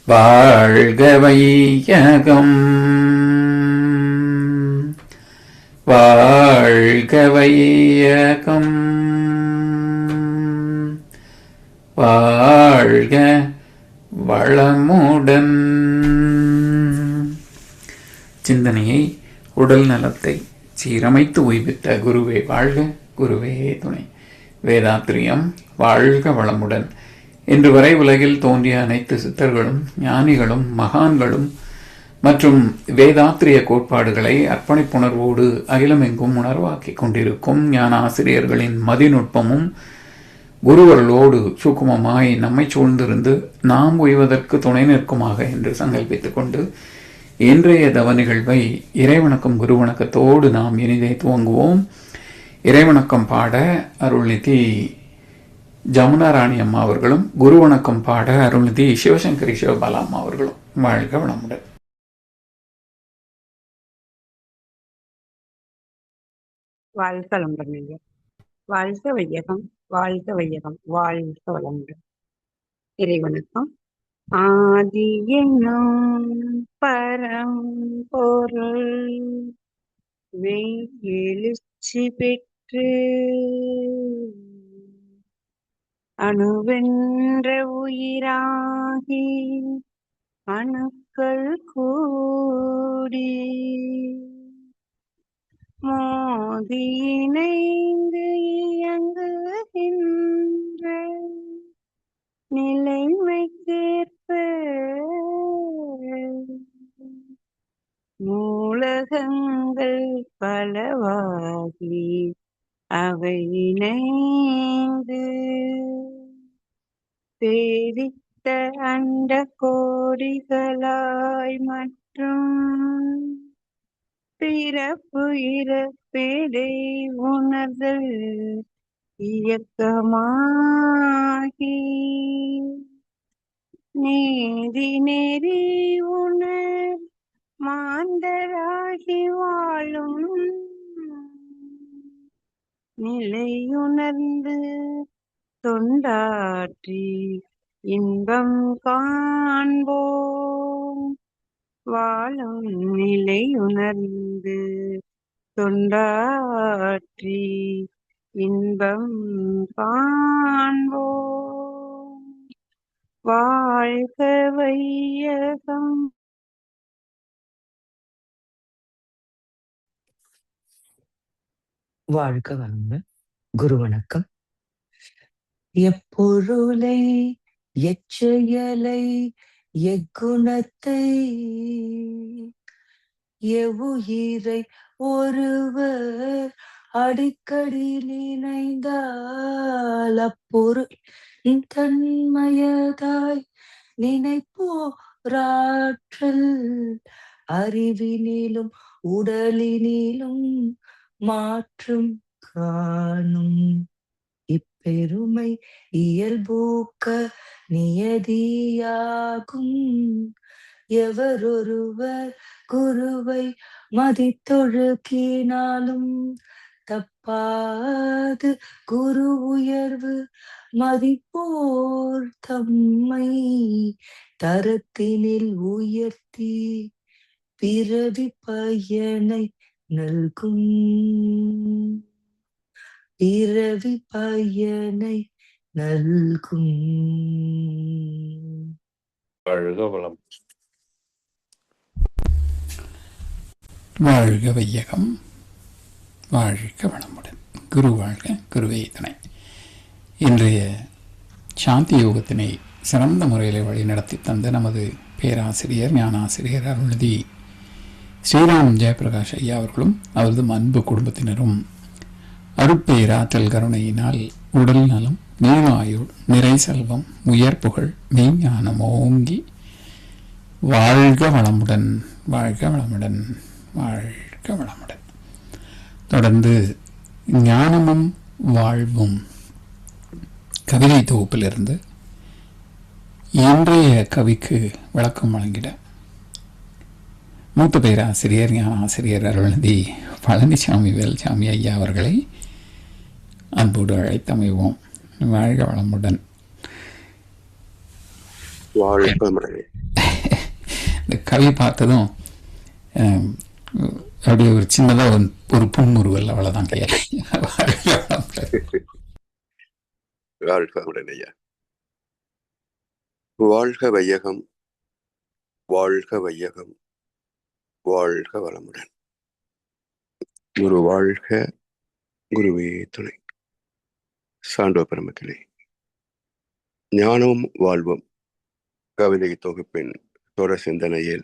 வாழ்க வையகம் வாழ்க வையகம் வாழ்க வளமுடன். சிந்தனையை உடல் நலத்தை சீரமைத்து உய்வித்த குருவே வாழ்க, குருவே துணை. வேதாத்திரியம் வாழ்க வளமுடன். இன்று வரை உலகில் தோன்றிய அனைத்து சித்தர்களும் ஞானிகளும் மகான்களும் மற்றும் வேதாத்திரிய கோட்பாடுகளை அர்ப்பணிப்புணர்வோடு அகிலமெங்கும் உணர்வாக்கிக் கொண்டிருக்கும் ஞான ஆசிரியர்களின் மதிநுட்பமும் குருவர்களோடு சூக்குமமாய் நம்மை சூழ்ந்திருந்து நாம் உய்வதற்கு துணை நிற்குமாக என்று சங்கல்பித்துக் கொண்டு இன்றைய தவ நிகழ்வை இறைவணக்கம் குருவணக்கத்தோடு நாம் இனிதே துவங்குவோம். இறைவணக்கம் பாட அருள்நிதி ஜமுனா ராணி அம்மா அவர்களும், குருவணக்கம் பாட அருள்நிதி சிவசங்கரி சிவபாலா அம்மா அவர்களும். வாழ்க வளமுடன். வாழ்க வளமுடன். வாழ்க வையகம், வாழ்க வையகம், வாழ்க வளமுடன். இறைவணக்கம். ஆதி என்னும் பரம்பொருள் எழுச்சி பெற்று அணுவென்ற உயிராகி அணுக்கள் கூடி மோதி இணைந்து இயங்குகின்ற நிலைமைக்கேற்ப மூலகங்கள் பலவாகி அவை இணைந்து பேரித்த அண்ட கோடிகளாய் மற்றும் பிறப்பு இறப்பேடை உணர்தல் இயக்கமாகி நீதி நெறி உணர் மாந்தராகி வாழும் நிலையுணர்ந்து தொண்டாற்றி இன்பம் காண்போம். வாழும் நிலையுணர்ந்து தொண்டாற்றி இன்பம் காண்போம். வாழ்க வையகம். வாழ்க வளமுடன். குரு வணக்கம். எப்பொருளை எச்செயலை எக்குணத்தை எவ்வுயிரை ஒருவர் அடிக்கடி நினைந்தால் அப்பொருள் தன்மயதாய் நினைப்போராற்றல் அறிவினிலும் உடலினிலும் மாற்றும் காணும். இப்பெருமை இயல்பூக்க நியதியாகும். எவரொருவர் குருவை மதித்தொழுக்கினாலும் தப்பாது குரு உயர்வு மதிப்போர் தம்மை தரத்தினில் உயர்த்தி பிறவி பயனை நல்கும். பிறவி பயனை நல்கும். வாழ்க வளம். வாழ்க வையகம், வாழ்க வளமுடன். குரு வாழ்க, குருவே துணை. இன்றைய சாந்தி யோகத்தினை சிறந்த முறையில் வழிநடத்தி தந்த நமது பேராசிரியர் ஞானாசிரியர் அருள்நிதி ஸ்ரீராம் ஜெயபிரகாஷ் ஐயா அவர்களும் அவரது அன்பு குடும்பத்தினரும் அருட்பேராற்றல் கருணையினால் உடல் நலம், நீராயுள், நிறை செல்வம், உயர் புகழ், மெய்ஞானம் ஓங்கி வாழ்க வளமுடன், வாழ்க வளமுடன், வாழ்க வளமுடன். தொடர்ந்து ஞானமும் வாழ்வும் கவிதை தொகுப்பிலிருந்து இன்றைய கவிக்கு விளக்கம் வழங்கிட மூத்த பேராசிரியர் ஞானாசிரியர் அருள்நிதி பழனிசாமி வேல்சாமி ஐயா அவர்களை அன்போடு அழைத்தமைவோம். வாழ்க வளமுடன். வாழ்க இந்த கவி பார்த்ததும் அப்படியே ஒரு சின்னதாக ஒரு புன்முறுவல் அவ்வளோதான் கையா. வாழ்க உடனேயா. வாழ்க வையகம், வாழ்க வையகம், வாழ்க வளமுடன். குரு வாழ்க, குருவே துணை. சான்றோ பெருமக்களே, ஞானமும் வாழ்வும் கவிதை தொகுப்பின் தொடர் சிந்தனையில்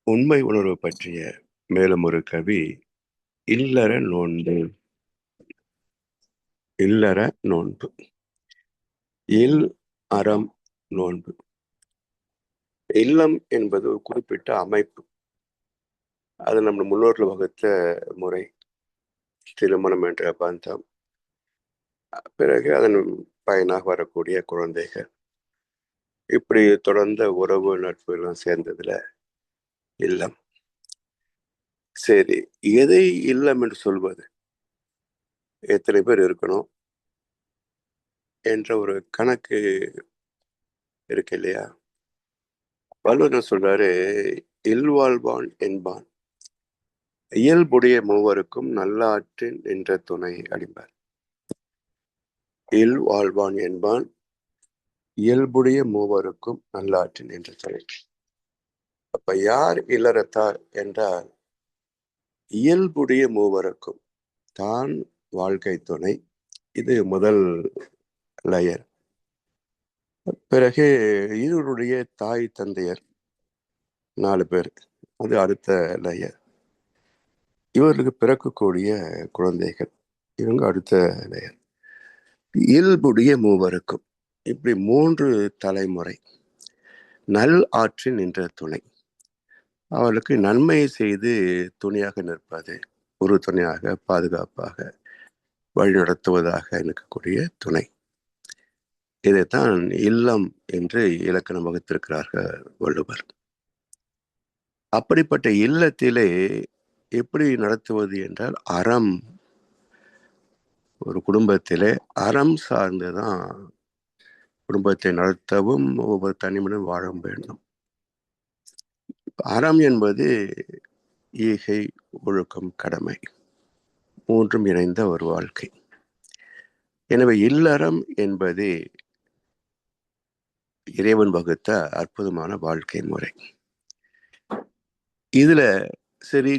உண்மை உணர்வு பற்றிய மேலும் ஒரு கவி இல்லற நோன்பு. இல்லற நோன்பு, இல் அறம் நோன்பு. இல்லம் என்பது ஒரு குறிப்பிட்ட அமைப்பு. அது நம்ம முன்னோர்கள் வகுத்த முறை. திருமணம் என்ற பந்தம், பிறகு அதன் பயனாக வரக்கூடிய குழந்தைகள், இப்படி தொடர்ந்த உறவு நட்பு எல்லாம் சேர்ந்ததுல இல்லம். சரி, எதை இல்லம் என்று சொல்வது? எத்தனை பேர் இருக்கணும் என்ற ஒரு கணக்கு இருக்கு இல்லையா? வள்ளுவர் சொல்றாரு, இல்வாழ்வான் என்பான் இயல்புடைய மூவருக்கும் நல்லாற்றின் என்ற துணை அடிப்பார். இல் வாழ்வான் என்பான் இயல்புடைய மூவருக்கும் நல்லாற்றின் என்ற துணை. அப்ப யார் இல்லறத்தார் என்றால் இயல்புடைய மூவருக்கும் தான் வாழ்க்கை துணை. இது முதல் லேயர். பிறகு இருவருடைய தாய் தந்தையர் 4 பேர், அது அடுத்த லேயர். இவருக்கு பிறக்கக்கூடிய குழந்தைகள், இவங்க அடுத்த லேயர். இயல்புடைய மூவருக்கும், இப்படி 3 தலைமுறை நல் ஆற்றின் என்ற துணை. அவளுக்கு நன்மை செய்து துணையாக நிற்பது, ஒரு துணையாக பாதுகாப்பாக வழிநடத்துவதாக இருக்கக்கூடிய துணை. இதைத்தான் இல்லம் என்று இலக்கணம் வகுத்திருக்கிறார்கள் வள்ளுவர். அப்படிப்பட்ட இல்லத்திலே எப்படி நடத்துவது என்றால், அறம். ஒரு குடும்பத்திலே அறம் சார்ந்துதான் குடும்பத்தை நடத்தவும் ஒவ்வொரு தனிமனும் வாழ வேண்டும். அறம் என்பது ஈகை, ஒழுக்கம், கடமை, 3ம் இணைந்த ஒரு வாழ்க்கை. எனவே இல்லறம் என்பது இறைவன் வகுத்த அற்புதமான வாழ்க்கை முறை. இதுல சரி,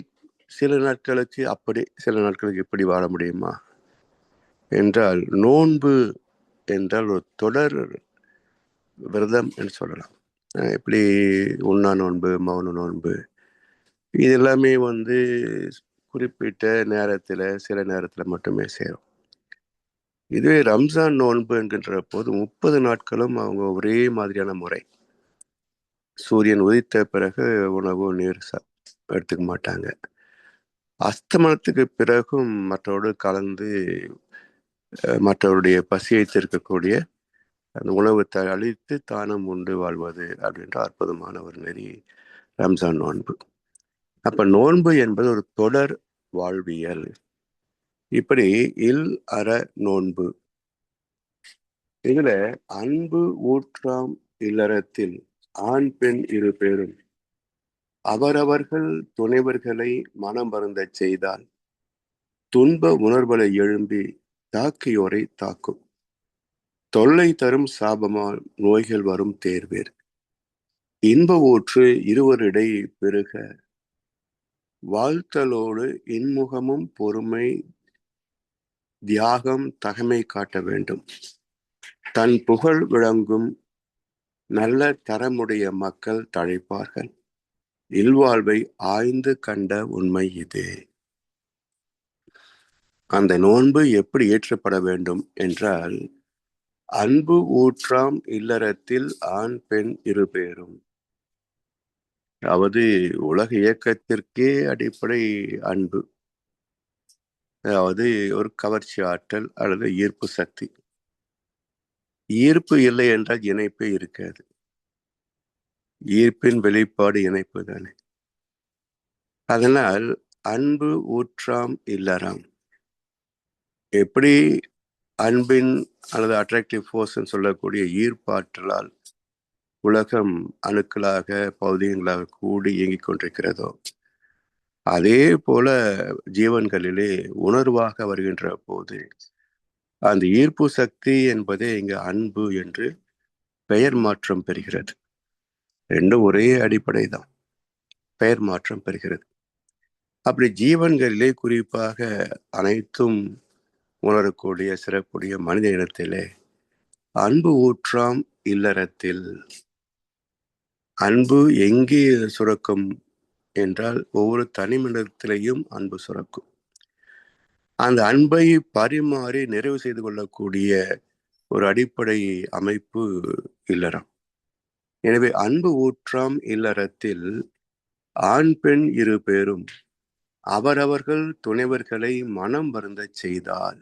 சில நாட்களுக்கு அப்படி, சில நாட்களுக்கு இப்படி வாழ முடியுமா என்றால், நோன்பு என்றால் ஒரு தொடர் விரதம் என்று சொல்லலாம். இப்படி உண்ணா நோன்பு, மௌன நோன்பு, இது எல்லாமே குறிப்பிட்ட நேரத்துல, சில நேரத்துல மட்டுமே சேரும். இதுவே ரம்ஜான் நோன்பு என்கின்ற போது 30 நாட்களும் அவங்க ஒரே மாதிரியான முறை. சூரியன் உதித்த பிறகு உணவு நீர் எடுத்துக்க மாட்டாங்க. அஸ்தமனத்துக்கு பிறகும் மற்றவரோடு கலந்து மற்றவருடைய பசியை தீர்க்கக்கூடிய அந்த உணவை அழித்து தானம் உண்டு வாழ்வது அப்படின்ற அற்புதமான ஒரு நெறி ரம்ஜான் நோன்பு. அப்ப நோன்பு என்பது ஒரு தொடர் வாழ்வியல். இப்படி இல் அற நோன்பு. இதுல அன்பு ஊற்றாம் இல்லறத்தில் ஆண் பெண் 2 பேரும் அவரவர்கள் துணைவர்களை மனம் வருந்த செய்தால் துன்ப உணர்வுகளை எழும்பி தாக்கியோரை தாக்கும். தொல்லை தரும் சாபமால் நோய்கள் வரும் தேர்வேர். இன்ப ஊற்று இருவரிடை பெருக வாழ்த்தலோடு இன்முகமும் பொறுமை தியாகம் தகமை காட்ட வேண்டும். தன் புகழ் விளங்கும் நல்ல தரமுடைய மக்கள் தழைப்பார்கள். இல்வாழ்வை ஆய்ந்து கண்ட உண்மை இது. அந்த நோன்பு எப்படி ஏற்றப்பட வேண்டும் என்றால், அன்பு ஊற்றாம் இல்லறத்தில் ஆண் பெண் 2 பேரும். அதாவது உலக இயக்கத்திற்கே அடிப்படை அன்பு. அதாவது ஒரு கவர்ச்சி ஆற்றல் அல்லது ஈர்ப்பு சக்தி. ஈர்ப்பு இல்லை என்றால் இணைப்பே இருக்காது. ஈர்ப்பின் வெளிப்பாடு இணைப்பு தானே. அதனால் அன்பு ஊற்றாம் இல்லறம். எப்படி அன்பின் அல்லது அட்ராக்டிவ் ஃபோர்ஸ் சொல்லக்கூடிய ஈர்ப்பாற்றலால் உலகம் அணுக்களாக பௌதிகங்களாக கூடி இயங்கிக் கொண்டிருக்கிறதோ அதே போல ஜீவன்களிலே உணர்வாக வருகின்ற போது அந்த ஈர்ப்பு சக்தி என்பதே இங்கு அன்பு என்று பெயர் மாற்றம் பெறுகிறது. ரெண்டும் ஒரே அடிப்படை தான், பெயர் மாற்றம் பெறுகிறது. அப்படி ஜீவன்களிலே குறிப்பாக அனைத்தும் உணரக்கூடிய சிறப்புடைய மனித இனத்திலே அன்பு ஊற்றாம் இல்லறத்தில். அன்பு எங்கே சுரக்கும் என்றால் ஒவ்வொரு தனி மனிதத்திலையும் அன்பு சுரக்கும். அந்த அன்பை பரிமாறி நிறைவு செய்து கொள்ளக்கூடிய ஒரு அடிப்படை அமைப்பு இல்லறம். எனவே அன்பு ஊற்றாம் இல்லறத்தில் ஆண் பெண் இரு பேரும் அவரவர்கள் துணைவர்களை மனம் வருந்த செய்தால்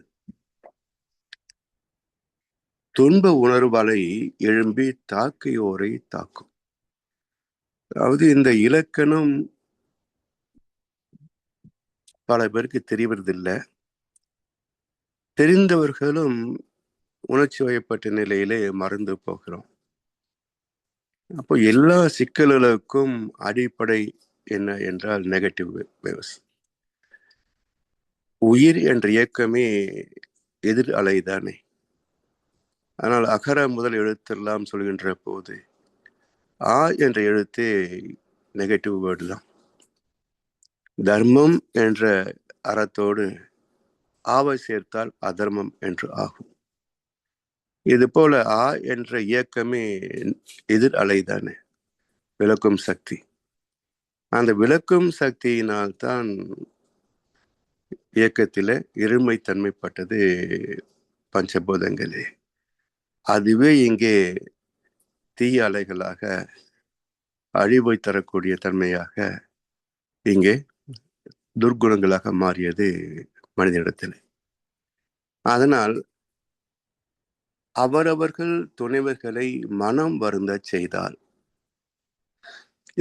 துன்ப உணர்வலை எழும்பி தாக்கியோரை தாக்கும். அதாவது இந்த இலக்கணம் பல பேருக்கு தெரிவதில்லை. தெரிந்தவர்களும் உணர்ச்சி வயப்பட்ட நிலையிலே மறந்து போகிறோம். அப்போ எல்லா சிக்கல்களுக்கும் அடிப்படை என்ன என்றால் நெகட்டிவ் வேவ்ஸ். உயிர் என்ற இயக்கமே எதிர் அலைதானே. ஆனால் அகர முதல் எழுத்தெல்லாம் சொல்கின்ற போது ஆ என்ற எழுத்தே நெகட்டிவ் வேர்டு தான். தர்மம் என்ற அறத்தோடு ஆவை சேர்த்தால் அதர்மம் என்று ஆகும். இது போல ஆ என்ற இயக்கமே எதிர் அலைதானே, விளக்கும் சக்தி. அந்த விளக்கும் சக்தியினால்தான் இயக்கத்தில இருமைத்தன்மைப்பட்டது பஞ்சபூதங்களே. அதுவே இங்கே தீய அலைகளாக அழிவை தரக்கூடிய தன்மையாக இங்கே துர்குணங்களாக மாறியது மனிதனிடத்தில். அதனால் அவரவர்கள் துணைவர்களை மனம் வருந்த செய்தால்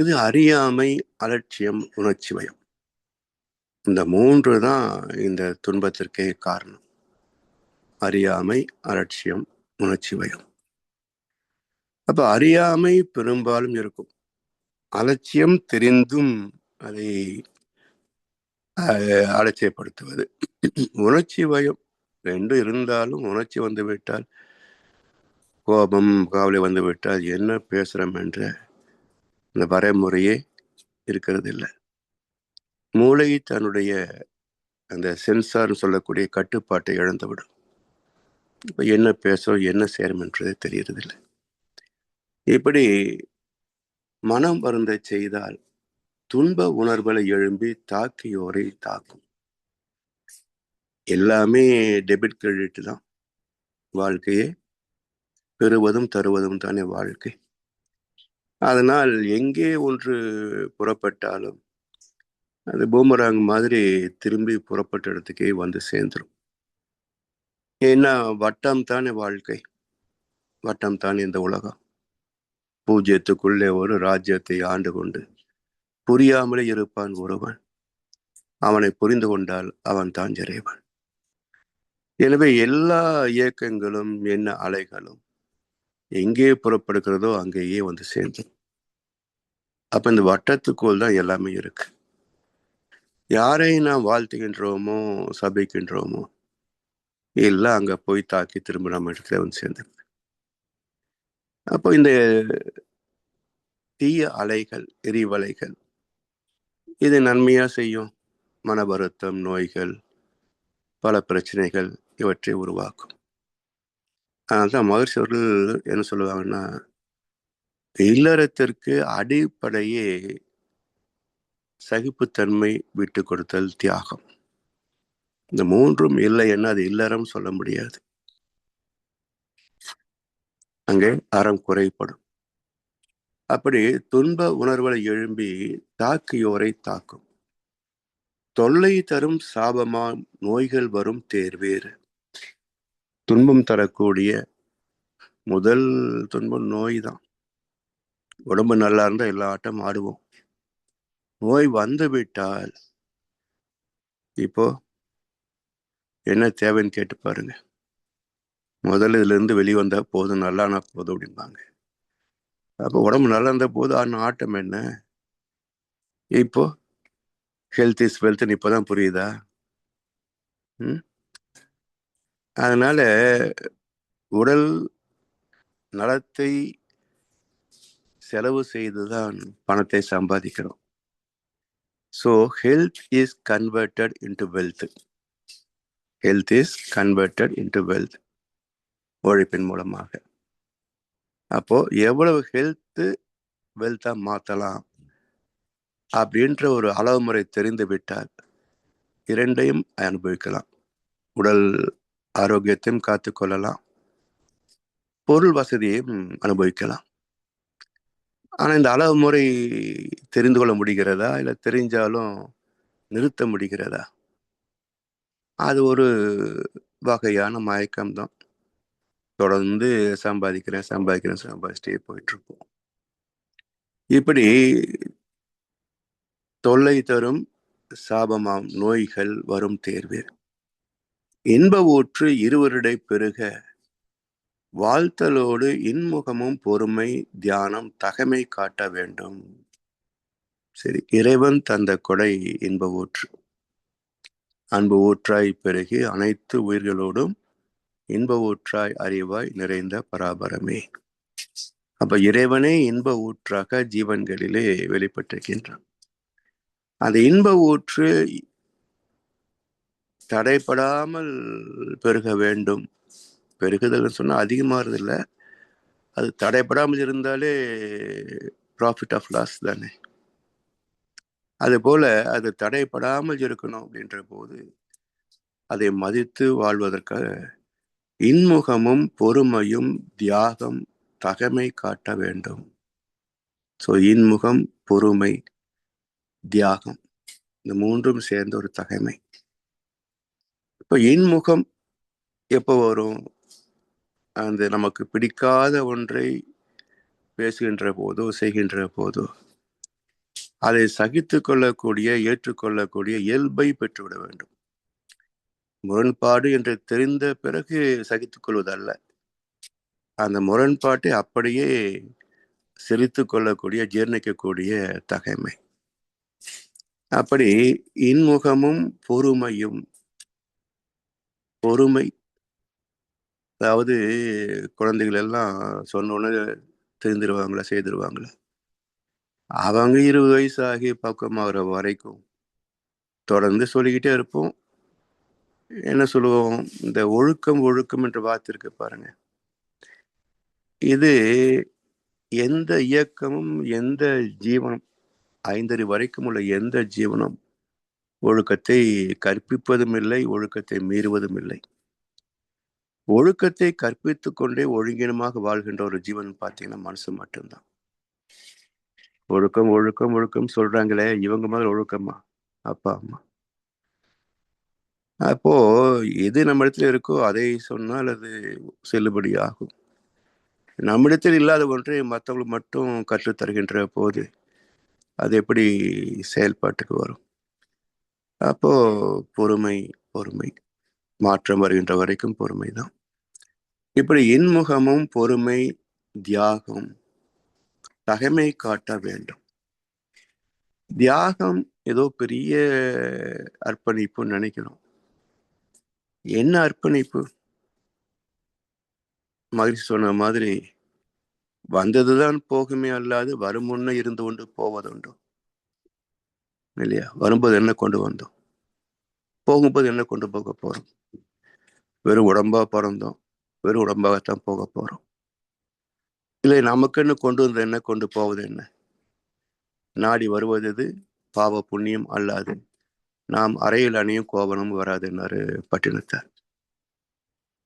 இது அறியாமை, அலட்சியம், உணர்ச்சி வயம். இந்த மூன்று தான் இந்த துன்பத்திற்கே காரணம். அறியாமை, அலட்சியம், உணர்ச்சி வயம். அப்ப அறியாமை பெரும்பாலும் இருக்கும். அலட்சியம் தெரிந்தும் அதை அலட்சியப்படுத்துவது. உணர்ச்சி வயம் ரெண்டும் இருந்தாலும் உணர்ச்சி வந்துவிட்டால், கோபம் கவலை வந்துவிட்டால் என்ன பேசுறோம் என்ற இந்த வரைமுறையே இருக்கிறது இல்லை. மூளை தன்னுடைய அந்த சென்சார்னு சொல்லக்கூடிய கட்டுப்பாட்டை இழந்துவிடும். இப்போ என்ன பேசுறோம் என்ன செய்யறோம் என்றது தெரியறதில்லை. இப்படி மனம் வருந்த செய்தால் துன்ப உணர்வுகளை எழும்பி தாக்கியோரை தாக்கும். எல்லாமே டெபிட் கிரெடிட் தான். வாழ்க்கையே பெறுவதும் தருவதும் தானே வாழ்க்கை. அதனால் எங்கே ஒன்று புறப்பட்டாலும் அது பூமராங் மாதிரி திரும்பி புறப்பட்ட இடத்துக்கே வந்து சேர்ந்துடும். ஏன்னா வட்டம் தானே வாழ்க்கை, வட்டம் தானே இந்த உலகம். பூஜ்யத்துக்குள்ளே ஒரு ராஜ்யத்தை ஆண்டு கொண்டு புரியாமலே இருப்பான் ஒருவன். அவனை புரிந்து கொண்டால் அவன் தான் இறைவன். எனவே எல்லா இயக்கங்களும் என்ன அலைகளும் எங்கே புறப்படுகிறதோ அங்கேயே வந்து சேர்ந்துடும். அப்ப இந்த வட்டத்துக்குள் தான் எல்லாமே இருக்கு. யாரை நாம் வாழ்த்துகின்றோமோ சபிக்கின்றோமோ எல்லாம் அங்க போய் தாக்கி திரும்ப நம்ம இடத்துல வந்து சேர்ந்துருக்கு. அப்போ இந்த தீய அலைகள், எரிவலைகள் இது நன்மையா செய்யும். மன வருத்தம், நோய்கள், பல பிரச்சனைகள் இவற்றை உருவாக்கும். அதனால்தான் மகர்ஷி அவர்கள் என்ன சொல்லுவாங்கன்னா, இல்லறத்திற்கு அடிப்படையே சகிப்புத்தன்மை, விட்டு கொடுத்தல், தியாகம். இந்த மூன்றும் இல்லை என்ன அது இல்லறம் சொல்ல முடியாது. அங்கே அறம் குறைப்படும். அப்படி துன்ப உணர்வுகளை எழும்பி தாக்கியோரை தாக்கும். தொல்லை தரும் சாபமா நோய்கள் வரும் தேர்வேறு. துன்பம் தரக்கூடிய முதல் துன்பம் நோய் தான். உடம்பு நல்லா இருந்தா எல்லா ஆட்டம் ஆடுவோம். நோய் வந்து விட்டால் இப்போ என்ன தேவைன்னு கேட்டு பாருங்க. முதல்ல இதுல இருந்து வெளிவந்தா போதும், நல்லானா போதும் அப்படிம்பாங்க. அப்போ உடம்பு நல்லா இருந்த போது ஆட்டம் என்ன? இப்போ ஹெல்த் இஸ் வெல்த்னு இப்போதான் புரியுதா? அதனால உடல் நலத்தை செலவு செய்துதான் பணத்தை சம்பாதிக்கிறோம். So health is converted into wealth. Health is converted into wealth உழைப்பின் மூலமாக. அப்போ எவ்வளவு ஹெல்த் வெல்த்தா மாற்றலாம் அப்படின்ற ஒரு அளவு முறை தெரிந்து விட்டால் இரண்டையும் அனுபவிக்கலாம். உடல் ஆரோக்கியத்தையும் காத்துக்கொள்ளலாம், பொருள் வசதியையும் அனுபவிக்கலாம். ஆனால் இந்த அளவு முறை தெரிந்து கொள்ள முடிகிறதா, இல்லை தெரிஞ்சாலும் நிறுத்த முடிகிறதா? அது ஒரு வகையான மயக்கம்தான். தொடர்ந்து சம்பாதிச்சிட்டே போயிட்டு இருப்போம். இப்படி தொல்லை தரும் சாபமாம் நோய்கள் வரும் தேர்வு. இன்ப ஊற்று இருவருடை பெருக வாழ்த்தலோடு இன்முகமும் பொறுமை தியானம் தகமை காட்ட வேண்டும். சரி, இறைவன் தந்த கொடை இன்ப ஊற்று. அன்பு ஊற்றாய் பெருகி அனைத்து உயிர்களோடும் இன்ப ஊற்றாய் அறிவாய் நிறைந்த பராபரமே. அப்ப இறைவனே இன்ப ஊற்றாக ஜீவன்களிலே வெளிப்பட்டிருக்கின்றான். அந்த இன்ப ஊற்று தடைப்படாமல் பெருக வேண்டும். பெருகுதல் சொன்னா அதிகமாகிறது இல்லை, அது தடைப்படாமல் இருந்தாலே ப்ராஃபிட் ஆஃப் லாஸ் தானே. அது போல அது தடைப்படாமல் இருக்கணும் அப்படின்ற போது அதை மதித்து வாழ்வதற்காக இன்முகமும் பொறுமையும் தியாகம் தகமை காட்ட வேண்டும். ஸோ இன்முகம், பொறுமை, தியாகம், இந்த மூன்றும் சேர்ந்த ஒரு தகைமை. இப்போ இன்முகம் எப்போ வரும்? அந்த நமக்கு பிடிக்காத ஒன்றை பேசுகின்ற போதோ செய்கின்ற போதோ அதை சகித்து கொள்ளக்கூடிய ஏற்றுக்கொள்ளக்கூடிய இயல்பை பெற்றுவிட வேண்டும். முரண்பாடு என்று தெரிந்த பிறகு சகித்துக் கொள்வதல்ல, அந்த முரண்பாட்டை அப்படியே சிரித்து கொள்ளக்கூடிய ஜீர்ணிக்கக்கூடிய தகைமை. அப்படி இன்முகமும் பொறுமையும். பொறுமை அதாவது குழந்தைகள் எல்லாம் சொன்ன உடனே தெரிந்துருவாங்களா, செய்திருவாங்களா? அவங்க 20 வயசு ஆகி பக்குவமாகிற வரைக்கும் தொடர்ந்து சொல்லிக்கிட்டே இருப்போம். என்ன சொல்லுவோம்? இந்த ஒழுக்கம் ஒழுக்கம் என்ற வார்த்தை இருக்கு பாருங்க. இது எந்த இயக்கமும் எந்த ஜீவனம், 5 வரைக்கும் உள்ள எந்த ஜீவனம் ஒழுக்கத்தை கற்பிப்பதும் இல்லை, ஒழுக்கத்தை மீறுவதும் இல்லை. ஒழுக்கத்தை கற்பித்து கொண்டே ஒழுங்கினமாக வாழ்கின்ற ஒரு ஜீவன் பார்த்தீங்கன்னா மனுஷன் மட்டும்தான். ஒழுக்கம் ஒழுக்கம் ஒழுக்கம் சொல்றாங்களே, இவங்க மாதிரி ஒழுக்கமா? அப்பா அம்மா. அப்போ எது நம்ம இடத்துல இருக்கோ அதை சொன்னால் அது செல்லுபடி ஆகும். நம்மிடத்தில் இல்லாத ஒன்றை மற்றவங்களுக்கு மட்டும் கற்றுத்தருகின்ற போது அது எப்படி செயல்பாட்டுக்கு வரும்? அப்போ பொறுமை, பொறுமை, மாற்றம் வருகின்ற வரைக்கும் பொறுமை தான். இப்படி இன்முகமும் பொறுமை தியாகம் தகைமை காட்ட வேண்டும். தியாகம் ஏதோ பெரிய அர்ப்பணிப்புன்னு நினைக்கிறோம். என்ன அர்ப்பணிப்பு? மகிழ்ச்சி சொன்ன மாதிரி வந்ததுதான் போகுமே அல்லாது வரும் முன்ன இருந்து கொண்டு போவதுண்டோ இல்லையா? வரும்போது என்ன கொண்டு வந்தோம், போகும்போது என்ன கொண்டு போக போறோம்? வெறும் உடம்பா பிறந்தோம், வெறும் உடம்பாகத்தான் போக போறோம். இல்லை, நமக்குன்னு கொண்டு வந்த என்ன கொண்டு போவது என்ன? நாடி வருவது எது? பாவ புண்ணியம் அல்லாது நாம் அறையில் அணியும் கோபனமும் வராதுன்னாரு பட்டினத்தார்.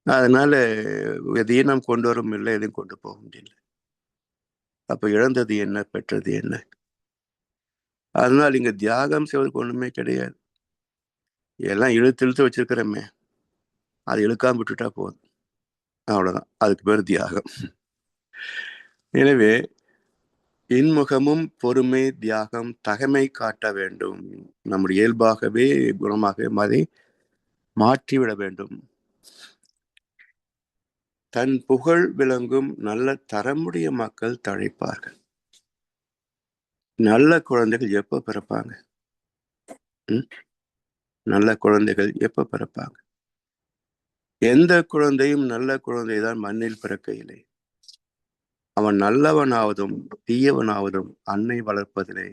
அதனால எதையும் நாம் கொண்டு வரும் இல்லை, எதையும் கொண்டு போக முடியல. அப்ப இழந்தது என்ன, பெற்றது என்ன? அதனால் இங்க தியாகம் செய்வதற்கு ஒண்ணுமே கிடையாது. எல்லாம் இழுத்து இழுத்து வச்சிருக்கிறோமே, அதை இழுக்காம விட்டுட்டா போதும், அவ்வளவுதான். அதுக்கு பேர் தியாகம். எனவே இன்முகமும் பொறுமை தியாகம் தகைமை காட்ட வேண்டும். நம்முடைய இயல்பாகவே குணமாக அதை மாற்றிவிட வேண்டும். தன் புகழ் விளங்கும் நல்ல தரமுடைய மக்கள் தழைப்பார்கள். நல்ல குழந்தைகள் எப்ப பிறப்பாங்க? நல்ல குழந்தைகள் எப்ப பிறப்பாங்க? எந்த குழந்தையும் நல்ல குழந்தைதான் மண்ணில் பிறக்கையிலே. அவன் நல்லவனாவதும் தீயவனாவதும் அன்னை வளர்ப்பதிலே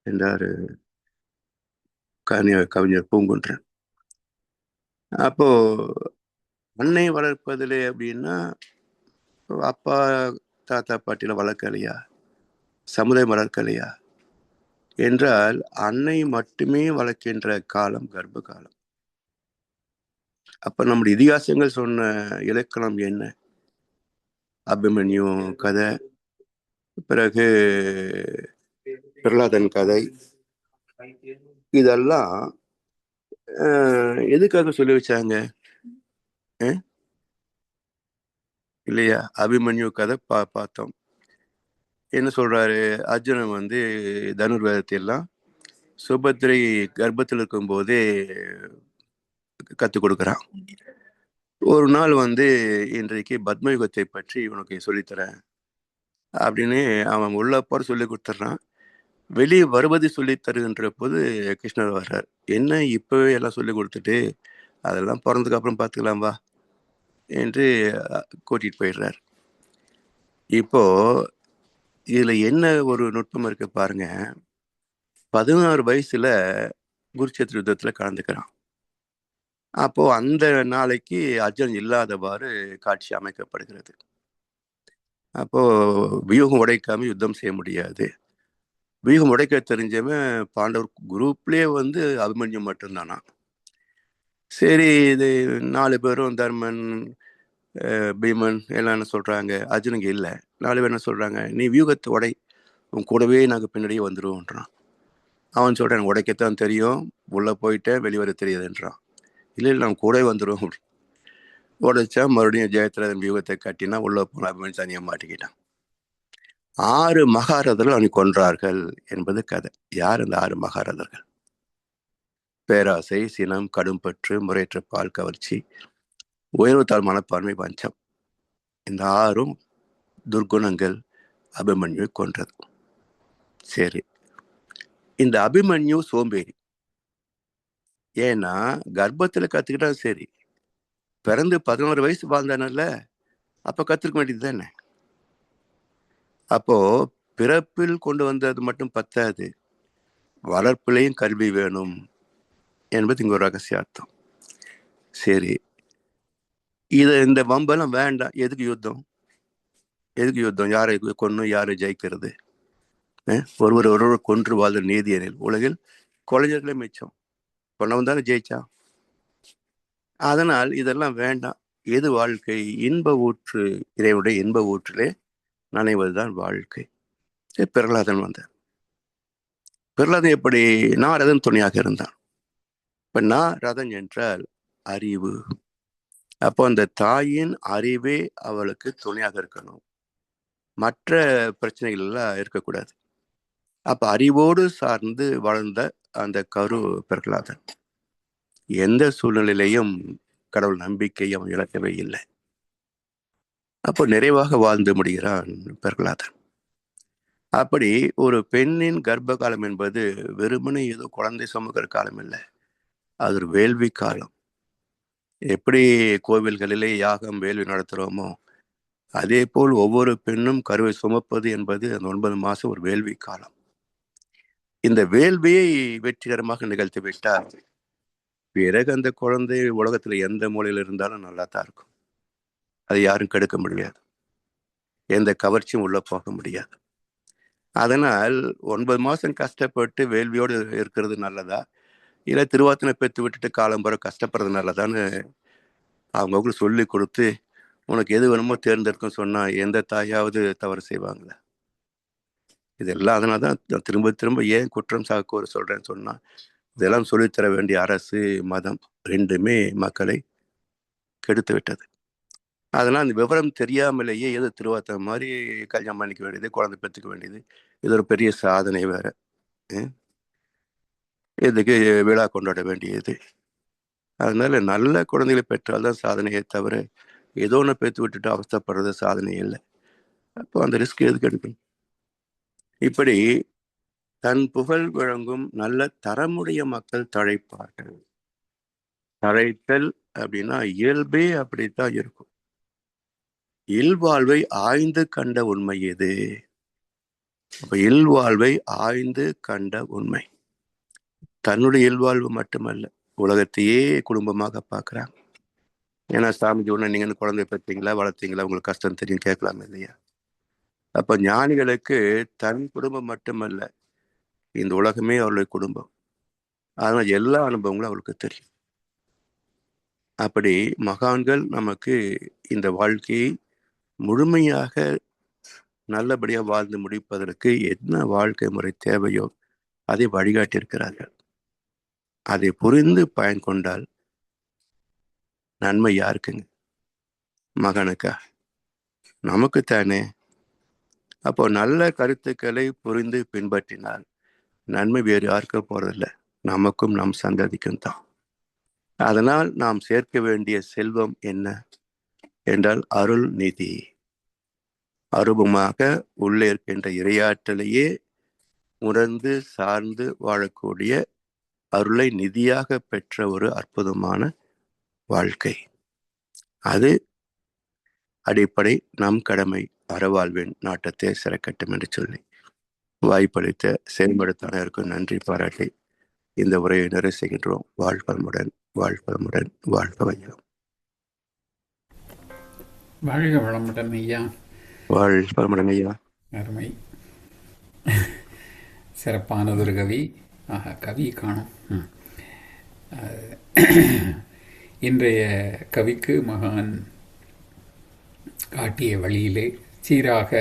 என்றாரு கவிஞர் பூங்குன்றன். அப்போ அன்னை வளர்ப்பதிலே அப்படின்னா அப்பா தாத்தா பாட்டில வளர்க்கலையா, சமுதாயம் வளர்க்கலையா என்றால் அன்னை மட்டுமே வளர்க்கின்ற காலம் கர்ப்ப காலம். அப்ப நம்முடைய இதிகாசங்கள் சொன்ன இலக்கணம் என்ன? அபிமன்யு கதை, பிறகு பிரகலாதன் கதை, இதெல்லாம் எதுக்காக சொல்லி வச்சாங்க இல்லையா? அபிமன்யு கதை பார்த்தோம். என்ன சொல்றாரு? அர்ஜுனன் தனுர்வேதத்தை எல்லாம் சுபத்திரை கர்ப்பத்தில் இருக்கும் போதே கற்றுக் கொடுக்குறான். ஒரு நாள் இன்றைக்கு பத்மயுகத்தை பற்றி உனக்கு சொல்லித்தரேன் அப்படின்னு அவன் உள்ள போற சொல்லி கொடுத்துட்றான். வெளியே வருவது சொல்லி தருகின்ற போது கிருஷ்ணர் வர்றார். என்ன இப்பவே எல்லாம் சொல்லி கொடுத்துட்டு அதெல்லாம் பிறந்ததுக்கு அப்புறம் பார்த்துக்கலாம் வா என்று கூட்டிட்டு போயிடுறார். இப்போ இதுல என்ன ஒரு நுட்பம் இருக்கு பாருங்க. 16 வயசுல குருட்சேத்திர யுத்தத்துல கலந்துக்கிறான். அப்போ அந்த நாளைக்கு அர்ஜுனன் இல்லாதவாறு காட்சி அமைக்கப்படுகிறது. அப்போ வியூகம் உடைக்காம யுத்தம் செய்ய முடியாது. வியூகம் உடைக்க தெரிஞ்சவன் பாண்டவர் குரூப்லயே அபிமன்யு மட்டும்தானா. சரி, இது 4 பேரும் தர்மன், பீமன் எல்லாம் என்ன சொல்றாங்க? அர்ஜுனுக்கு இல்லை. 4 பேர் என்ன சொல்றாங்க? நீ வியூகத்தை உடை, உன் கூடவே நாங்கள் பின்னாடியே வந்துடுவோன்றான். அவன் சொல்றான், உடைக்கத்தான் தெரியும், உள்ள போயிட்டேன் வெளிவர தெரியாதுன்றான். இல்லை நான் கூட வந்துடுவோம். உடைச்சா மறுபடியும் ஜெயத்ரதன் வியூகத்தை கட்டினா உள்ள போன அபிமன்யு தனியாக மாட்டிக்கிட்டான். 6 மகாரதர்கள் அவனை கொன்றார்கள் என்பது கதை. யார் அந்த 6 மகாரதர்கள்? பேராசை, சினம், கடும்பற்று, முறையற்ற பால் கவர்ச்சி, உயர்வுத்தாழ் மனப்பான்மை, பஞ்சம். இந்த 6ம் துர்குணங்கள் அபிமன்யுவை கொன்றது. சரி, இந்த அபிமன்யு சோம்பேறி. ஏன்னா கர்ப்பத்துல கத்துக்கிட்டா சரி, பிறந்து 11 வயசு வாழ்ந்தானல்ல, அப்ப கத்துக்க வேண்டியது தானே. அப்போ பிறப்பில் கொண்டு வந்தது மட்டும் பத்தாது, வளர்ப்பிலையும் கல்வி வேணும் என்பது இங்க ஒரு ரகசிய அர்த்தம். சரி, இந்த வம்பெல்லாம் வேண்டாம். எதுக்கு யுத்தம்? எதுக்கு யுத்தம்? யாரை கொன்னு யாரை ஜெயிக்கிறது? ஒருவர் கொன்று வாழ்ந்த நீதி எனில் உலகில் கொலைஞர்களே மிச்சம். கொன்னவன் தானே ஜெயிச்சான். அதனால் இதெல்லாம் வேண்டாம். எது வாழ்க்கை? இன்ப ஊற்று, இறைவனுடைய இன்ப ஊற்றிலே நனைவதுதான் வாழ்க்கை. பிரகலாதன் வந்தார். பிரகலாதன் எப்படி? நான் ரதன் துணையாக இருந்தான். இப்ப நான் ரதன் என்றால் அறிவு. அப்போ அந்த தாயின் அறிவே அவளுக்கு துணையாக இருக்கணும், மற்ற பிரச்சனைகள் எல்லாம் இருக்கக்கூடாது. அப்ப அறிவோடு சார்ந்து வாழ்ந்த அந்த கரு பிரகலாதன் எந்த சூழ்நிலையிலையும் கடவுள் நம்பிக்கை அவன் இழக்கவே இல்லை. அப்போ நிறைவாக வாழ்ந்து முடிகிறான் பிரகலாதன். அப்படி ஒரு பெண்ணின் கர்ப்ப காலம் என்பது வெறுமனே ஏதோ குழந்தை சுமக்கிற காலம் இல்லை, அது ஒரு வேள்வி காலம். எப்படி கோவில்களிலே யாகம் வேள்வி நடத்துகிறோமோ அதே போல் ஒவ்வொரு பெண்ணும் கருவை சுமப்பது என்பது அந்த 9 மாசம் ஒரு வேள்வி காலம். இந்த வேள்வியை வெற்றிகரமாக நிகழ்த்தி விட்டால் பிறகு அந்த குழந்தை உலகத்துல எந்த மூலையில இருந்தாலும் நல்லா தான் இருக்கும். அது யாரும் கெடுக்க முடியாது, எந்த கவர்ச்சியும் உள்ள போக முடியாது. அதனால் 9 மாசம் கஷ்டப்பட்டு வேள்வியோடு இருக்கிறது நல்லதா, இல்லை திருவாத்தினை பெற்று விட்டுட்டு காலம்புற கஷ்டப்படுறது நல்லதான்னு அவங்க சொல்லி கொடுத்து உனக்கு எது வேணுமோ தேர்ந்தெடுக்கும் சொன்னா எந்த தாயாவது தவறு செய்வாங்களா? இதெல்லாம் அதனால்தான் திரும்ப திரும்ப ஏன் குற்றம் சாக்க சொல்றேன்னு சொன்னா, இதெல்லாம் சொல்லித்தர வேண்டிய அரசு மதம் ரெண்டுமே மக்களை கெடுத்து விட்டது. அதெல்லாம் அந்த விவரம் தெரியாமலேயே ஏதோ திருவாத்திரை மாதிரி கல்யாணம் பண்ணிக்க வேண்டியது, குழந்தை பெற்றுக்க வேண்டியது, இது ஒரு பெரிய சாதனை வேற. இதுக்கு விழா கொண்டாட வேண்டியது. அதனால நல்ல குழந்தைகளை பெற்றால்தான் சாதனையை தவிர ஏதோ ஒன்று பேத்து விட்டுட்டு அவஸ்தைப்படுறது சாதனை இல்லை. அப்போ அந்த ரிஸ்க் எதுக்கு எடுக்கணும்? இப்படி தன் புகழ் வழங்கும் நல்ல தரமுடைய மக்கள் தழைப்பார்கள். தழைத்தல் அப்படின்னா இயல்பே அப்படித்தான் இருக்கும். இல்வாழ்வை ஆய்ந்து கண்ட உண்மை எது? அப்ப இல்வாழ்வை ஆய்ந்து கண்ட உண்மை தன்னுடைய இல்வாழ்வு மட்டுமல்ல, உலகத்தையே குடும்பமாக பார்க்குறாங்க. ஏன்னா சாமிக்கு ஒன்று நீங்கள் குழந்தை பெற்றீங்களா, வளர்த்தீங்களா, உங்களுக்கு கஷ்டம் தெரியும் கேட்கலாம் இல்லையா? அப்ப ஞானிகளுக்கு தன் குடும்பம் மட்டுமல்ல, இந்த உலகமே அவருடைய குடும்பம். அதனால எல்லா அனுபவங்களும் அவருக்கு தெரியும். அப்படி மகான்கள் நமக்கு இந்த வாழ்க்கையை முழுமையாக நல்லபடியாக வாழ்ந்து முடிப்பதற்கு என்ன வாழ்க்கை முறை தேவையோ அதை வழிகாட்டியிருக்கிறார்கள். அதை புரிந்து பயன் கொண்டால் நன்மை யாருக்குங்க? மகனுக்கா? நமக்குத்தானே. அப்போ நல்ல கருத்துக்களை புரிந்து பின்பற்றினால் நன்மை வேறு யாருக்கும் போறதில்லை, நமக்கும் நம் சந்ததிக்கும் தான். அதனால் நாம் சேர்க்க வேண்டிய செல்வம் என்ன என்றால் அருள் நிதி. அருபமாக உள்ளே இருக்கின்ற இறையாற்றலையே உணர்ந்து சார்ந்து வாழக்கூடிய அருளை நிதியாக பெற்ற ஒரு அற்புதமான வாழ்க்கை. அது அடிப்படை. நம் கடமை அறவாழ்வின் நாட்டத்தை சிறக்கட்டும் என்று சொல்லி வாய்ப்பளித்த செயல்படுத்த அனைவருக்கும் நன்றி பாராட்டி இந்த உரையை நிறைவு செய்கின்றோம். வாழ்வளமுடன், வாழ்வளமுடன், வாழ்க வையம். வாழ்க வளமுடன் ஐயா. வாழ்வளமுடன் ஐயா. அருமை, சிறப்பானதொரு கவி. கவி காணும். இன்றைய கவிக்கு மகான் காட்டிய வழியிலே சீராக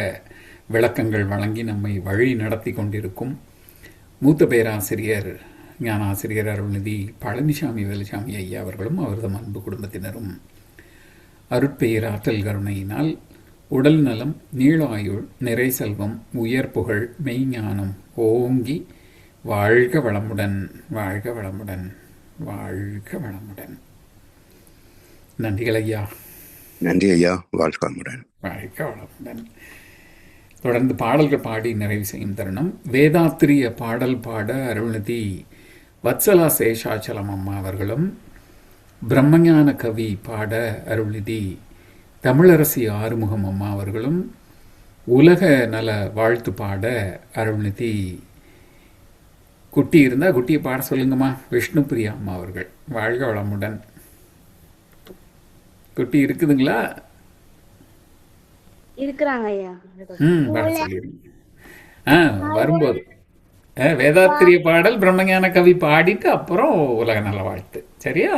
விளக்கங்கள் வழங்கி நம்மை வழி நடத்தி கொண்டிருக்கும் மூத்த பேராசிரியர் ஞானாசிரியர் அருள்நிதி பழனிசாமி வேலுசாமி ஐயா அவர்களும் அவரது அன்பு குடும்பத்தினரும் அருட்பெயர் ஆற்றல் கருணையினால் உடல் நலம், நீளாயுள், நிறை செல்வம், உயர் புகழ், மெய்ஞானம் ஓங்கி வாழ்க வளமுடன், வாழ்க வளமுடன், வாழ்க வளமுடன். நன்றிகள் ஐயா. நன்றி ஐயா. வாழ்க வளமுடன், வாழ்க வளமுடன். தொடர்ந்து பாடல்கள் பாடி நிறைவு செய்யும் தருணம். வேதாத்திரிய பாடல் பாட அருள்நிதி வத்சலா சேஷாச்சலம் அம்மா அவர்களும், பிரம்மஞான கவி பாட அருள்நிதி தமிழரசி ஆறுமுகம் அம்மா அவர்களும், உலக நல வாழ்த்து பாட அருள்நிதி குட்டி இருந்தா குட்டியை பாட சொல்லுங்கம்மா, விஷ்ணு பிரியா அம்மா அவர்கள். வாழ்க வளமுடன். குட்டி இருக்குதுங்களா? இருக்கிறாங்க ஐயா. வர சொல்லிடுங்க. வரும்போது வேதாத்திரிய பாடல் பிரம்மஞான கவி பாடிட்டு அப்புறம் உலக நல வாழ்த்து. சரியா?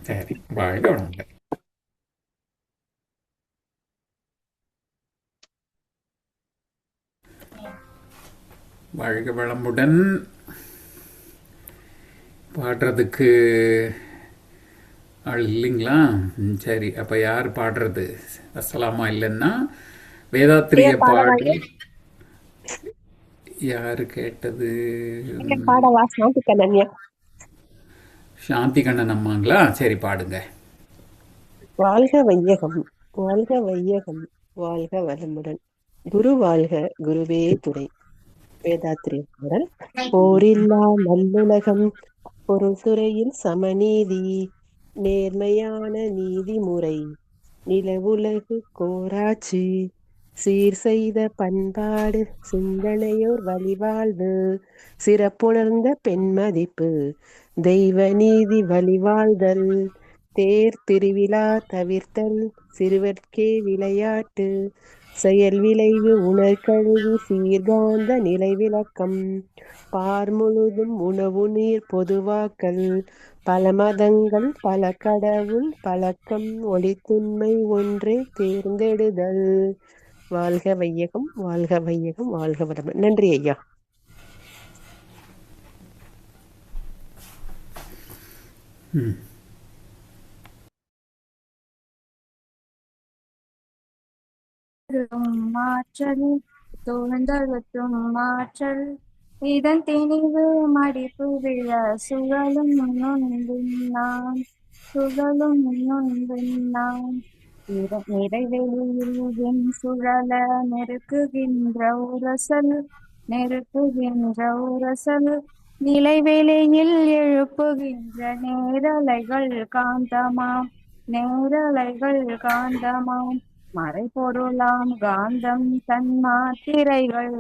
சரி. வாழ்க வளமுடன். வாழ்க வளமுடன். பாடுறதுக்கு ஆள் இல்லைங்களா? சரி, அப்ப யார் பாடுறது? அஸ்ஸலாமா இல்லைன்னா வேதாத்திரிய பாடல் யாரு கேட்டது? சாந்தி கண்ணன் அம்மாங்களா? சரி, பாடுங்க. வாழ்க வையகம், வாழ்க வையகம், வாழ்க வளமுடன். குரு வாழ்க, குருவே துணை. வேதாத்திரிய பாடல். போரில்லா நல்லுலகம், பொருள் துறையில் சமநீதி, நேர்மையான நீதிமுறை, நிலவுலகு கோராட்சி, சீர் செய்த பண்பாடு, சிந்தனையோர் வழிவாழ்வு, சிறப்புணர்ந்த பெண்மதிப்பு, தெய்வ நீதி வழிவாழ்தல், தேர் திருவிழா தவிர்த்தல், சிறுவர்க்கே விளையாட்டு, செயல் விளைவு உணர்கல்வி, சீர்காந்த நிலை விளக்கம், பார் முழுதும் உணவு நீர் பொதுவாக்கல், பல மதங்கள் பல கடவுள் பழக்கம், ஒளித்துண்மை ஒன்றே தேர்ந்தெடுதல். வாழ்க வையகம், வாழ்க வையகம், வாழ்க வளமுடன். நன்றி ஐயா. மாற்றல் தோன்றலும் மாற்றல், இதன் திணிவு மடிப்பு விழ சுழலும் நொந்தும் நான், சுழலும் நுண்வெண்ணாம் நிறைவெளியில் வெண் சுழல நெருக்குகின்ற உரசல் நிலைவெளியில் எழுப்புகின்ற நேரலைகள் காந்தமாம் மறைபொருளாம் காந்தம் தன்மாத்திரைகள்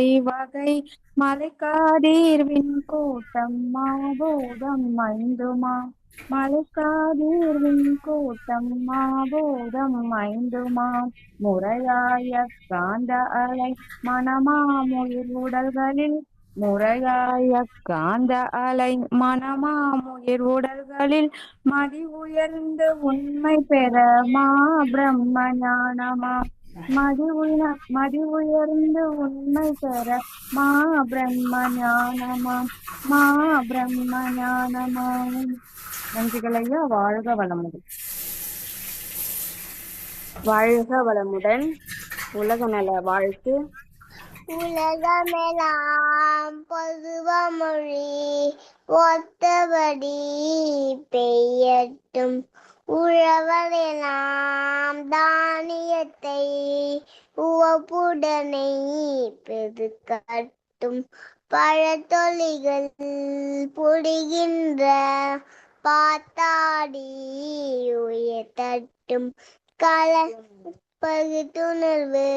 ஐவகை மலைக்காதீர்வின் கூட்டம் மாபோதம் ஐந்துமா மலைக்காதீர்வின் கூட்டம் மாபோதம் ஐந்துமா முறையாய காந்த அலை மனமாமுயிர் உடல்களில் மதி உயர்ந்து உண்மை பெற மா பிரம்ம ஞானமா மதி உயர்ந்து உண்மை பெற மா பிரம்ம ஞானமாம் நன்றிகள் ஐயா. வாழ்க வளமுடன். உலக நல வாழ்த்து. உலகமெல்லாம் பொதுவமொழி ஒத்தபடி பெய்யட்டும். உழவரெல்லாம் தானியத்தை உவப்புடனே பெருக்கட்டும். பழத்தொழிகள் புரிகின்ற பாத்தாடி உயர்த்தட்டும். கலப்பகுத்துணர்வு